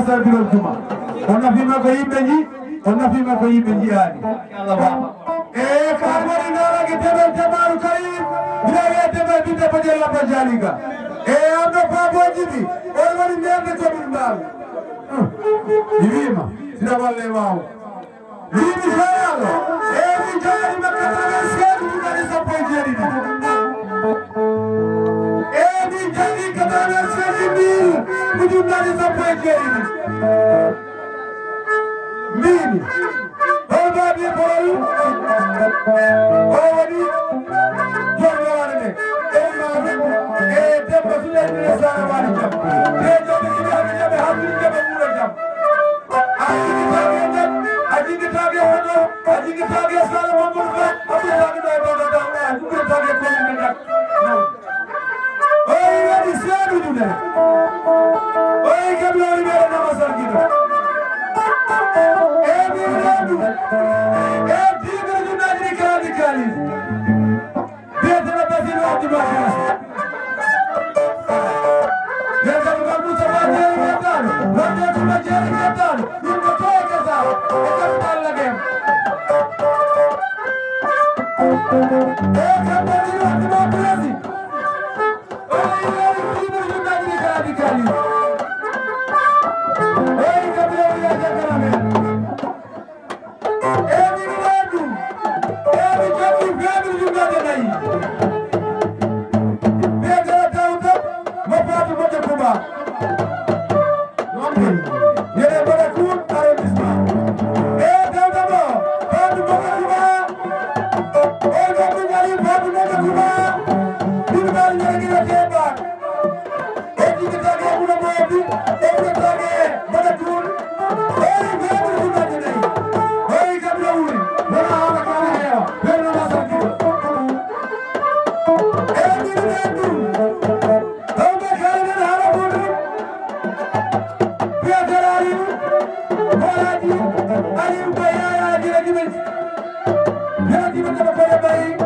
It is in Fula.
masal bilol tuma onna fima ko yimbe jiyaani Allah baba ka woni nara ke tebel tabaru karim bilawe tebel bidde ko jella ba jaliga amno babo jibi on woni nerde ko dum dal yima sira walle waw yimi sayalo mi jari makka traverser du dali sa poi jeri mi jari ka traverser du dali sa poi jeri mini Oba bi bol Owani Jorwane Demba sule ni sara wani jam jobi ni jabe hamni jabe mura jam Aji tage hono aji tage sara mamur ba abu tage do aji tage ko ni dak oy wadi sadu dune oy gablori mera namasar gido Bye.